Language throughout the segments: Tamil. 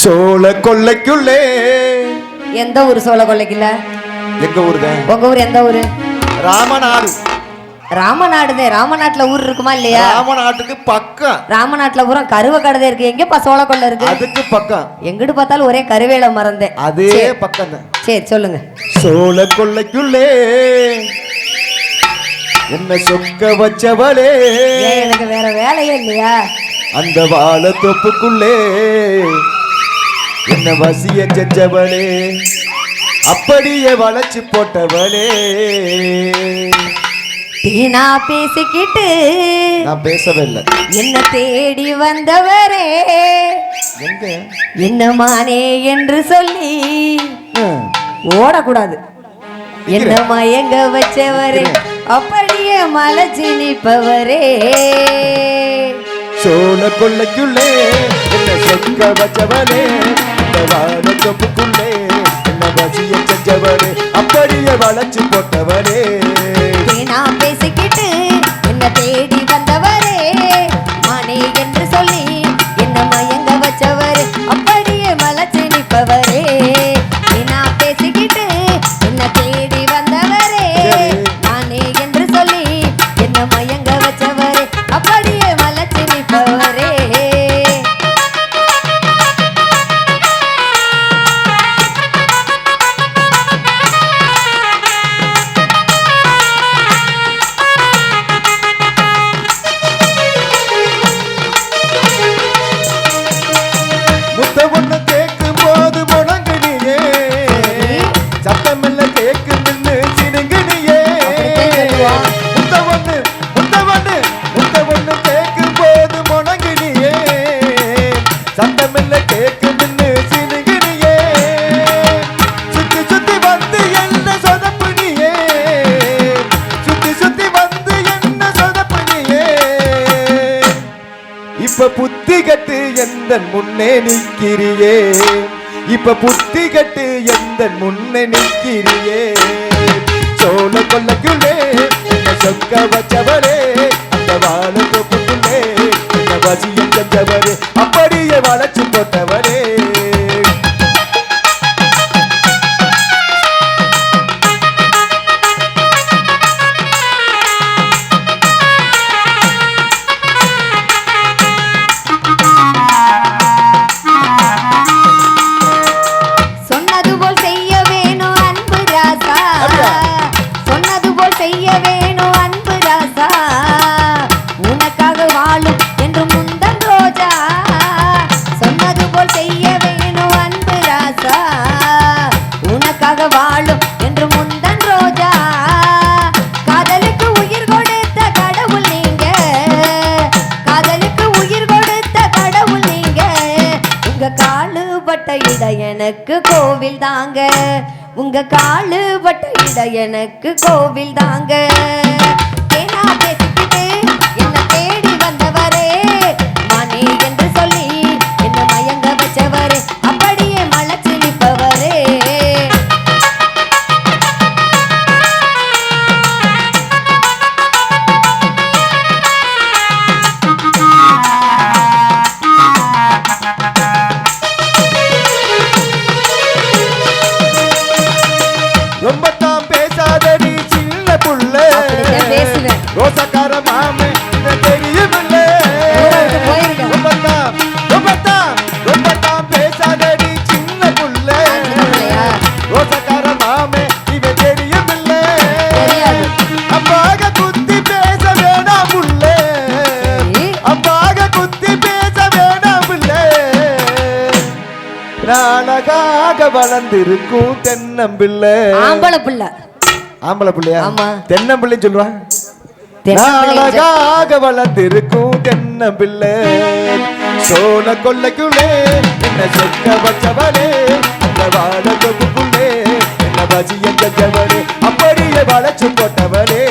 சோழ கொல்லைக்குள்ளே. எந்த ஊரு சோழ கொல்லைக்குள்ள? எங்க ஊரு தான். உங்க ஊர் எந்த ஊரு? ராமநாடு. ராமநாடுதே. ராமநாட்டுல ஊர் இருக்குமா இல்லையா? ராமநாட்டுக்கு பக்கம். ராமநாட்டுல பூரா கருவ கடதை இருக்கு. எங்கப்பா சோழ கொல்லை இருக்கு? அதுக்கு பக்கம். எங்கிட்டு பார்த்தாலும் ஒரே கருவேல மறந்தேன். அதே பக்கம் தான். சரி சொல்லுங்க. சோழ கொல்லைக்குள்ளே என்ன சொக்க வச்சவளே. எனக்கு வேற வேலையே இல்லையா? அந்த வாழ தொப்புக்குள்ளே என்ன வசிய செஞ்சவளே, அப்படியே வளைச்சு போட்டவளே. வீணா பேசிக்கிட்டு நான் பேசவே இல்லை. என்ன தேடி வந்தவரே, எங்க என்ன மானே என்று சொல்லி ஓடக்கூடாது. என்ன மயங்க வச்சவரே, அப்படியே மலைச்சு நிற்பவரே. சோழ கொல்லைக்குள்ளே என்ன சொக்க வச்சவளே, இந்த வாழ தொப்புக்குள்ளே என்ன வசிய செஞ்சவளே, அப்படியே வளைச்சு போட்டவளே. நான் பேசிக்கிட்டு என்ன தேடி வந்தவரே, மானே என்று சொல்லி என்ன மயங்க வச்சவரே, அப்படியே மலைச்சு நிற்பவரே. நான் பேசிக்கிட்டு என்ன தேடி வந்தவரே, மானே என்று சொல்லி என்ன மயங்க வச்சவரே, அப்படியே மலைச்சு நிற்பவரே. இப்ப புத்தி கட்டு எந்த முன்னே நிற்கிறியே, இப்ப புத்தி கட்டு எந்த முன்னே நிற்கிறியே. சோழ கொல்லைக்குள்ளே என்ன சொக்க வச்சவரே, அந்த வாழ தொப்புக்குள்ளே என்ன வசியம் செஞ்சவரே, அப்படியே வளைச்சு போட்டவரே. வாழும் என்று முந்தன் ரோஜா, காதலுக்கு உயிர் கொடுத்த கடவுள் நீங்க, காதலுக்கு உயிர் கொடுத்த கடவுள் நீங்க. உங்க காலுபட்ட இட எனக்கு கோவில் தாங்க, உங்க காலுபட்ட இட எனக்கு கோவில் தாங்க. ஏனா பேசிக்கிட்டு என்ன தேடி வந்தவரே, மானே என்று சொல்லி என்ன மயங்க வச்சவரே, அப்படியே மலைச்சு நிற்பவரே. ரொம்ப தான் பேசாதடி சின்ன புள்ள, ரோசக்கார மாமே தெரியுமில்ல. ரொம்ப தான் பேசாதடி சின்ன புள்ள, ரோசக்கார மாமே இவன் தெரியுமில்ல. அப்பாக குத்தி பேச வேணாம் புள்ள, அப்பாக குத்தி பேச வேணாம் புள்ள. அழகாக வளர்ந்திருக்கும் தென்னம்பிள்ளை. ஆம்பளை பிள்ளை. ஆம்பளை பிள்ளையா? ஆமா. தென்னம்பிள்ளை சொல்லுவா. அழகாக வளர்ந்திருக்கும் தென்னம்பிள்ளை. சோழ கொல்லைக்குள்ளே என்ன சொக்க வச்சவளே, அந்த வாழ தொப்புக்குள்ளே என்ன வசியம் செஞ்சவளே, அப்படியே வளைச்சு போட்டவளே.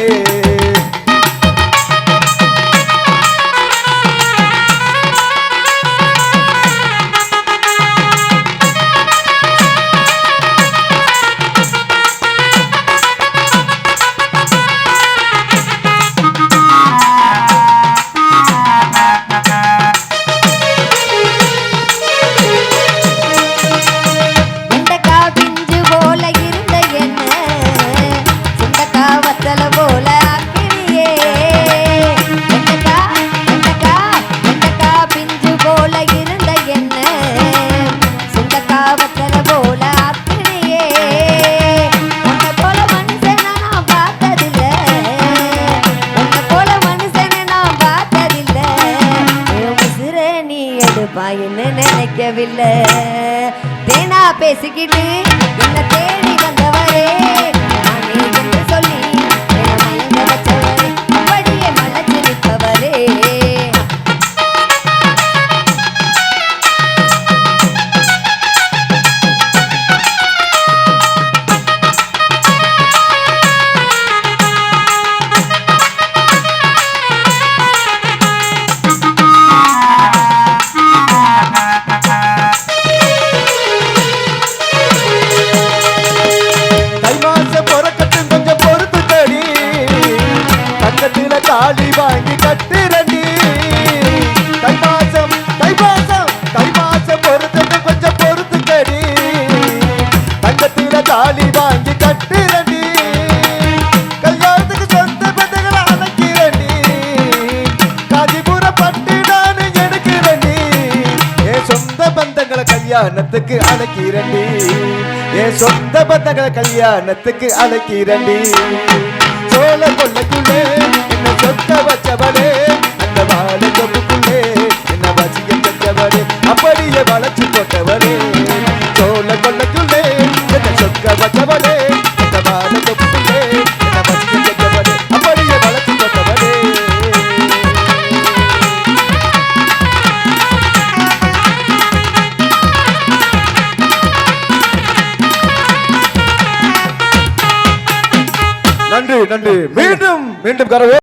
இல்ல தேனா பேசிக்கிட்டு என்ன தேடி வந்தவரே நானே என்று சொல்லி என்ன மயங்க வச்சவரே அப்படியே மலைச்சு நிற்பவரே தாலி வாங்கி கட்டுறடி தை மாசம் பொறுத்தது கொஞ்சம் பொறுத்துக்கடி தங்கத்தில தாலி வாங்கி கட்டுறடி கல்யாணத்துக்கு சொந்த பந்தங்களை அணைக்கிறடி காஞ்சிபுர பட்டு நான் எடுக்கிறடி என் சொந்த பந்தங்களை கல்யாணத்துக்கு அழைக்கிறடி என் சொந்த பந்தங்களை கல்யாணத்துக்கு அழைக்கிறடி சோழ கொள்ளைக்குள்ளே என்ன சொத்த வச்சவளே அந்த வாழ கொப்புக்குள்ளே என்ன வச்சிய செஞ்சவளே அப்படியே வளைச்சு போட்டவளே சோழ கொள்ளைக்குள்ளே என்ன சொக்க வச்சவளே அந்த வாழ கொப்புக்குள்ளே என்ன வச்சிய செஞ்சவளே அப்படியே வளைச்சு போட்டவளே நன்றி நன்றி மீண்டும் மீண்டும் கரவே